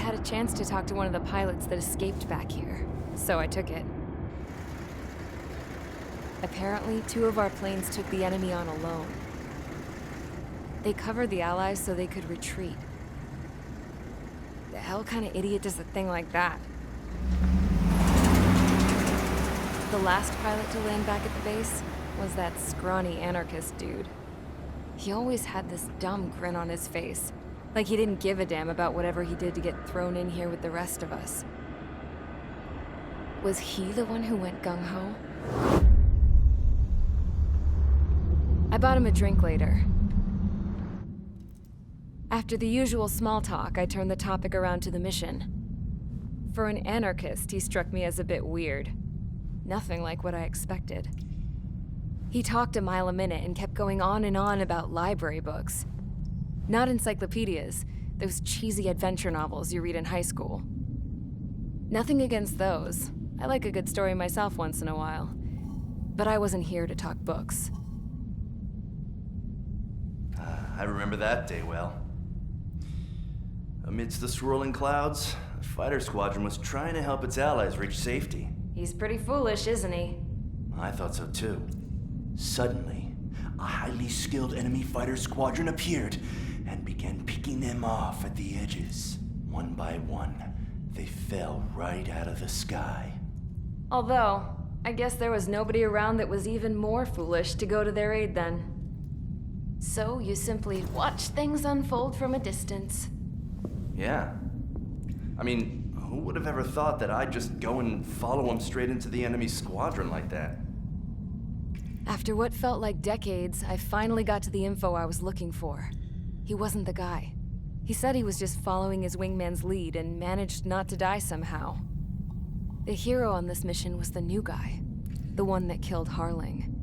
had a chance to talk to one of the pilots that escaped back here, so I took it. Apparently, 2 of our planes took the enemy on alone. They covered the Allies so they could retreat. The hell kind of idiot does a thing like that? The last pilot to land back at the base was that scrawny anarchist dude. He always had this dumb grin on his face, like he didn't give a damn about whatever he did to get thrown in here with the rest of us. Was he the one who went gung-ho? I bought him a drink later. After the usual small talk, I turned the topic around to the mission. For an anarchist, he struck me as a bit weird. Nothing like what I expected. He talked a mile a minute and kept going on and on about library books. Not encyclopedias, those cheesy adventure novels you read in high school. Nothing against those. I like a good story myself once in a while. But I wasn't here to talk books. I remember that day well. Amidst the swirling clouds, a fighter squadron was trying to help its allies reach safety. He's pretty foolish, isn't he? I thought so too. Suddenly, a highly skilled enemy fighter squadron appeared and began picking them off at the edges. One by one, they fell right out of the sky. Although, I guess there was nobody around that was even more foolish to go to their aid then. So you simply watch things unfold from a distance. Yeah. I mean, who would have ever thought that I'd just go and follow him straight into the enemy squadron like that? After what felt like decades, I finally got to the info I was looking for. He wasn't the guy. He said he was just following his wingman's lead and managed not to die somehow. The hero on this mission was the new guy. The one that killed Harling.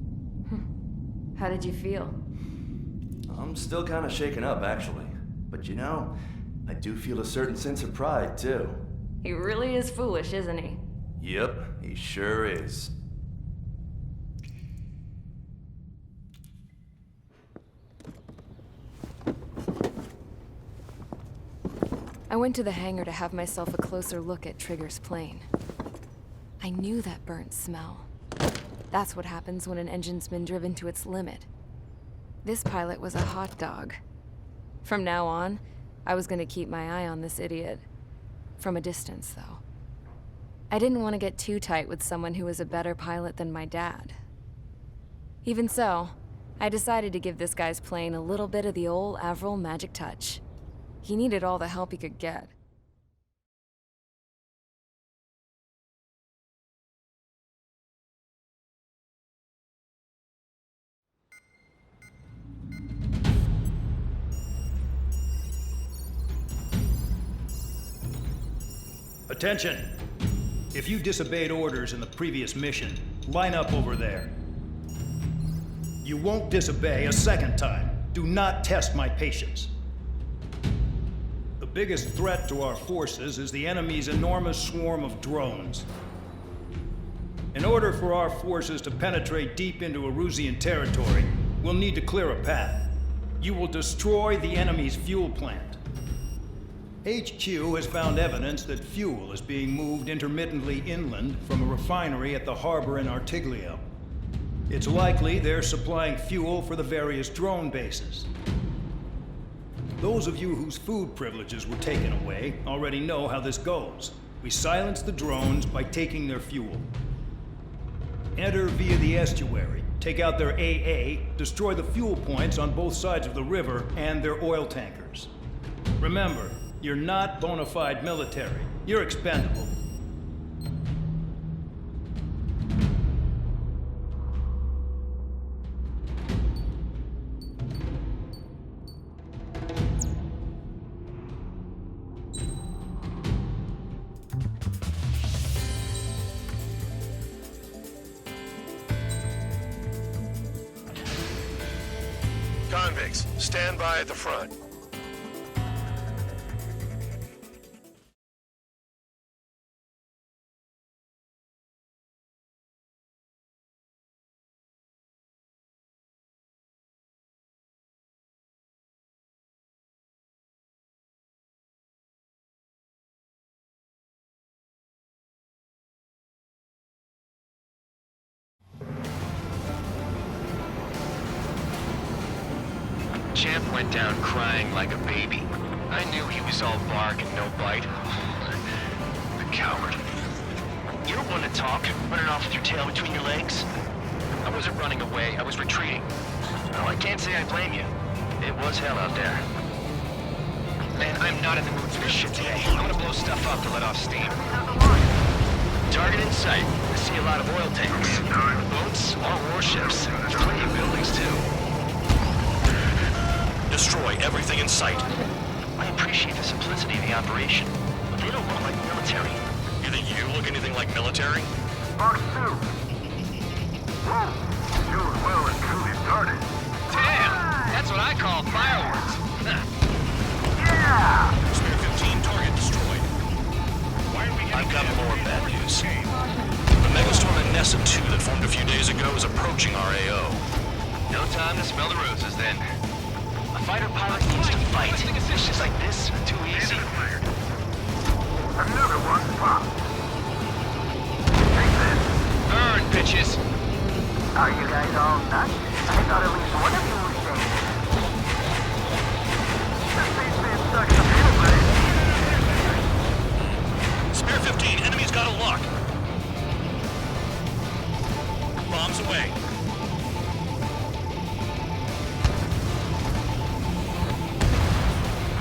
How did you feel? I'm still kind of shaken up, actually. But you know, I do feel a certain sense of pride, too. He really is foolish, isn't he? Yep, he sure is. I went to the hangar to have myself a closer look at Trigger's plane. I knew that burnt smell. That's what happens when an engine's been driven to its limit. This pilot was a hot dog. From now on, I was gonna keep my eye on this idiot. From a distance, though. I didn't want to get too tight with someone who was a better pilot than my dad. Even so, I decided to give this guy's plane a little bit of the old Avril magic touch. He needed all the help he could get. Attention! If you disobeyed orders in the previous mission, line up over there. You won't disobey a second time. Do not test my patience. The biggest threat to our forces is the enemy's enormous swarm of drones. In order for our forces to penetrate deep into Erusian territory, we'll need to clear a path. You will destroy the enemy's fuel plant. HQ has found evidence that fuel is being moved intermittently inland from a refinery at the harbor in Artiglio. It's likely they're supplying fuel for the various drone bases. Those of you whose food privileges were taken away already know how this goes. We silence the drones by taking their fuel. Enter via the estuary, take out their AA, destroy the fuel points on both sides of the river and their oil tankers. Remember, you're not bona fide military. You're expendable. Convicts, stand by at the front. went down crying like a baby. I knew he was all bark and no bite. The coward. You're one to talk, running off with your tail between your legs. I wasn't running away, I was retreating. Well, I can't say I blame you. It was hell out there. Man, I'm not in the mood for this shit today. I'm gonna blow stuff up to let off steam. Target in sight. I see a lot of oil tanks. Boats or warships. There's plenty of buildings, too. Destroy everything in sight. I appreciate the simplicity of the operation, but they don't look like military. You think you look anything like military? Box 2. Whoa. You were well and truly started. Damn! That's what I call fireworks. Yeah! Spear 15 target destroyed. I've got more bad news. The megastorm in Nessa 2 that formed a few days ago is approaching our AO. No time to smell the roses, then. A fighter pilot needs to fight. Missions like this are too easy. Another one popped. Take this. Burn, bitches! Are you guys all nuts? I thought at least one of you was safe. This thing's been stuck in the middle, buddy. Spear 15, enemy's got a lock. Bombs away.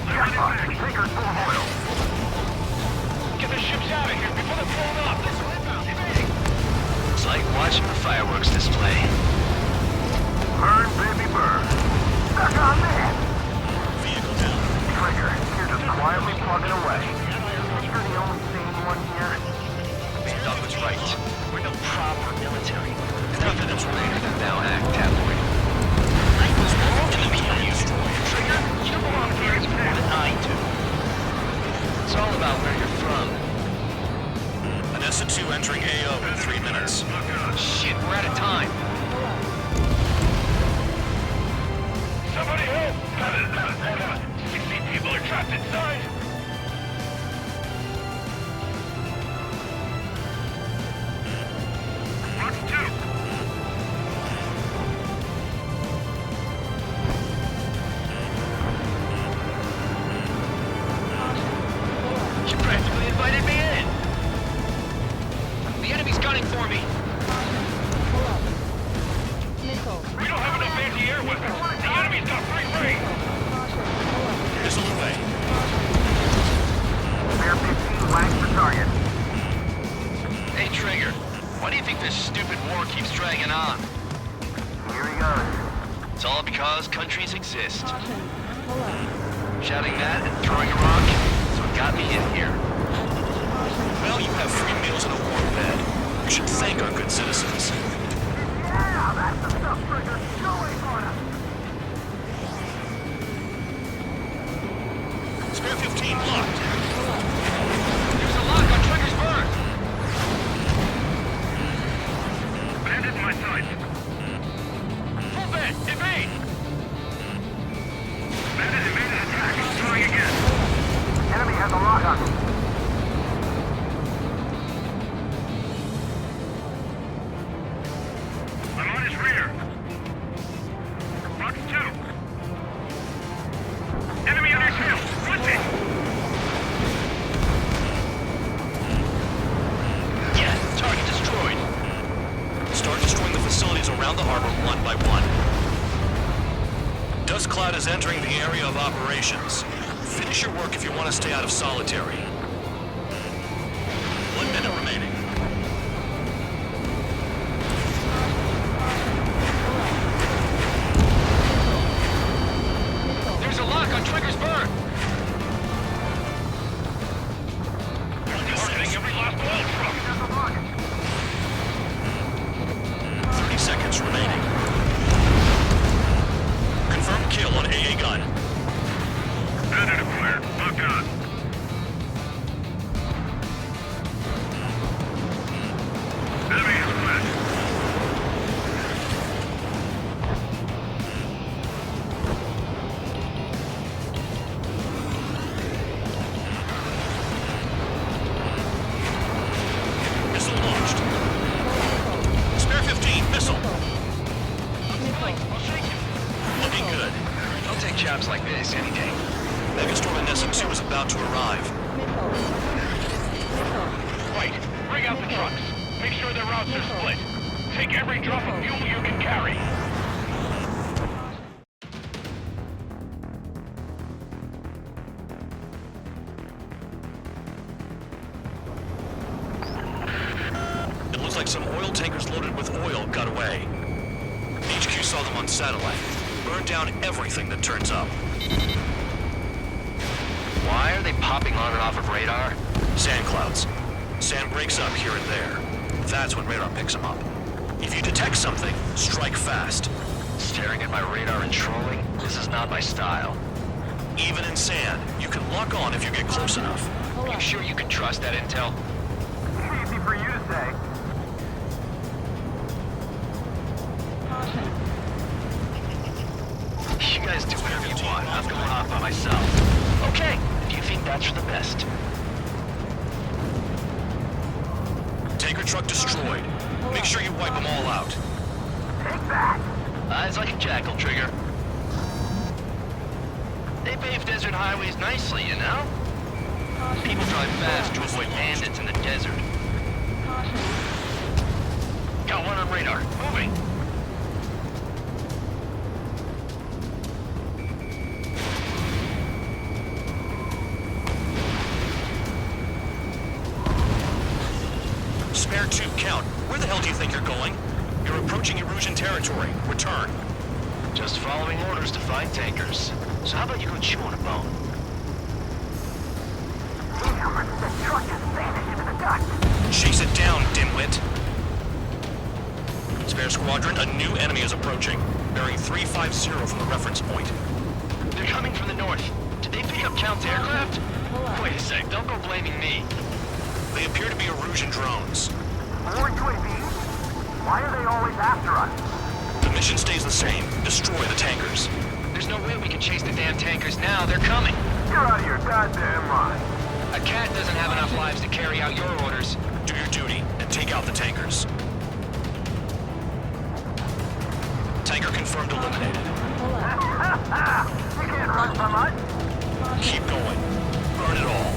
Jackpot. Taker's full of oil. Get the ships out of here before they're blown up! It's like watching a fireworks display. Burn, baby, burn. Stuck on that. Vehicle down. Trigger, you're just quietly plugging away. You're the only sane one here. Doug was right. We're no proper military. Enough of this later than thou act, tabloid. I was wrong to be you. Trigger, you belong here more than I do. It's all about where you're from. Nessa 2 entering AO in 3 minutes. Shit, we're out of time. Somebody help! 16 people are trapped inside. Box 2. You practically invited me in. The enemy's gunning for me. We don't have enough anti-air weapons. The enemy's got free reign. Missile away. Spear 15 flags the target. Hey, Trigger. Why do you think this stupid war keeps dragging on? Here he goes. It's all because countries exist. Shouting that and throwing a rock is what got me in here. Well, you have free meals and a warm bed. You should thank our good citizens. Yeah, that's the stuff Trigger's showing on us. Spear 15 locked. There's a lock on Trigger's burn. Bandit in my sight. Full bed, evade. Bandit evaded attack. Throwing again. Enemy has a lock on me. I'm on his rear. Box 2. Enemy on his hill. What's it? Yeah, target destroyed. Start destroying the facilities around the harbor one by one. Dust Cloud is entering the area of operations. Finish your work if you want to stay out of solitary. 1 minute remaining. There's a lock on Trigger's burn. Targeting every last oil truck. 30 seconds remaining. Confirmed kill on AA gun. Bandit acquired. Lock on. Enemy is flash. times like this any day. Megastorm and Nessa 2 is about to arrive. Wait, bring out the trucks. Make sure their routes are split. Take every drop of fuel you can carry. It looks like some oil tankers loaded with oil got away. HQ saw them on satellite. Burned down everything that turns up. Why are they popping on and off of radar? Sand clouds. Sand breaks up here and there. That's when radar picks them up. If you detect something, strike fast. Staring at my radar and trolling? This is not my style. Even in sand, you can lock on if you get close enough. You sure you can trust that intel? Easy for you to say. You guys do whatever you want. I'm going off by myself. Okay, if you think that's for the best. Tanker truck destroyed. Make sure you wipe them all out. Take that. Eyes like a jackal, Trigger. They pave desert highways nicely, you know? People drive fast to avoid bandits in the desert. Got one on radar. Moving. Spare 2, count. Where the hell do you think you're going? You're approaching Erusian territory. Return. Just following orders to find tankers. So how about you go chew on a bone? Damn, the truck just vanished into the dust. Chase it down, dimwit. Spare squadron, a new enemy is approaching. Bearing 350 from the reference point. They're coming from the north. Did they pick up Count's aircraft? Wait a sec, don't go blaming me. They appear to be Erusian drones. More UAVs? Why are they always after us? The mission stays the same. Destroy the tankers. There's no way we can chase the damn tankers now. They're coming. You're out of your goddamn mind. A cat doesn't have enough lives to carry out your orders. Do your duty and take out the tankers. Tanker confirmed eliminated. You can't run from us. Keep going. Burn it all.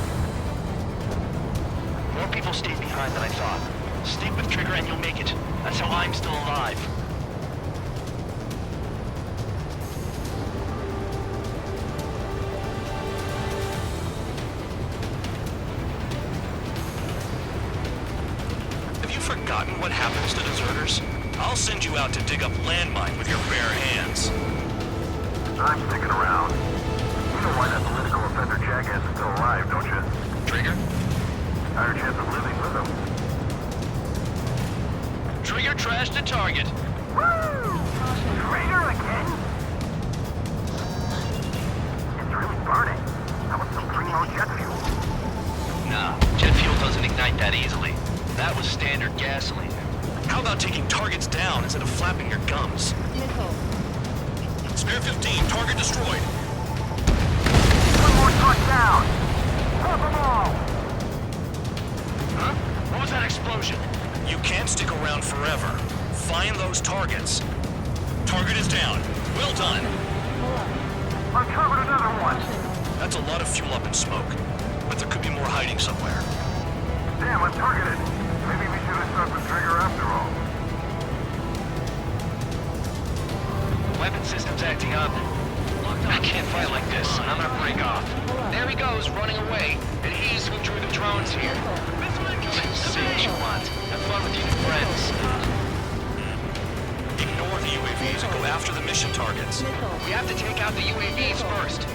More people stayed behind than I thought. Stick with Trigger and you'll make it. That's how I'm still alive. Have you forgotten what happens to deserters? I'll send you out to dig up landmine with your bare hands. I'm sticking around. You know why that political offender jackass is still alive, don't you? Trigger? Higher chance of living with him. Trigger trashed the target. Woo! Traitor again? It's really burning. That was some primo jet fuel. Nah, jet fuel doesn't ignite that easily. That was standard gasoline. How about taking targets down instead of flapping your gums? Spare 15, target destroyed. One more truck down. Pop them all. Huh? What was that explosion? You can't stick around forever. Find those targets. Target is down. Well done. Uncovered another one. That's a lot of fuel up in smoke. But there could be more hiding somewhere. Damn, I'm targeted. Maybe we should have stuck with Trigger after all. Weapon system's acting up. I can't fight like this. I'm gonna break off. There he goes, running away. And he's who drew the drones here. Say what you want. Have fun with your friends. Ignore the UAVs and go after the mission targets. We have to take out the UAVs first.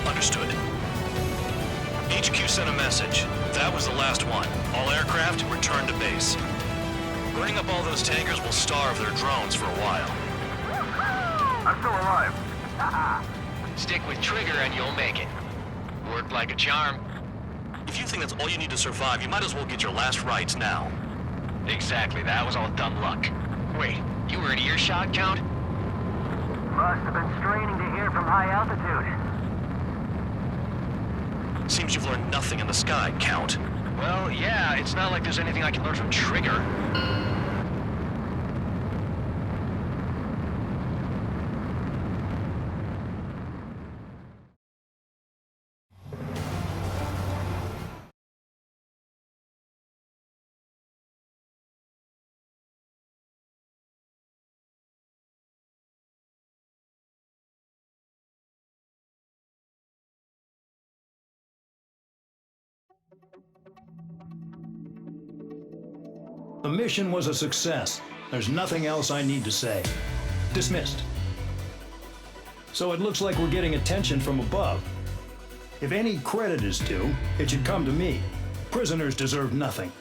Understood. HQ sent a message. That was the last one. All aircraft, return to base. Burning up all those tankers will starve their drones for a while. I'm still alive. Stick with Trigger and you'll make it. Worked like a charm. If you think that's all you need to survive, you might as well get your last rites now. Exactly, that was all dumb luck. Wait, you were in earshot, Count? Must have been straining to hear from high altitude. Seems you've learned nothing in the sky, Count. Well, yeah, it's not like there's anything I can learn from Trigger. The mission was a success. There's nothing else I need to say. Dismissed. So it looks like we're getting attention from above. If any credit is due, it should come to me. Prisoners deserve nothing.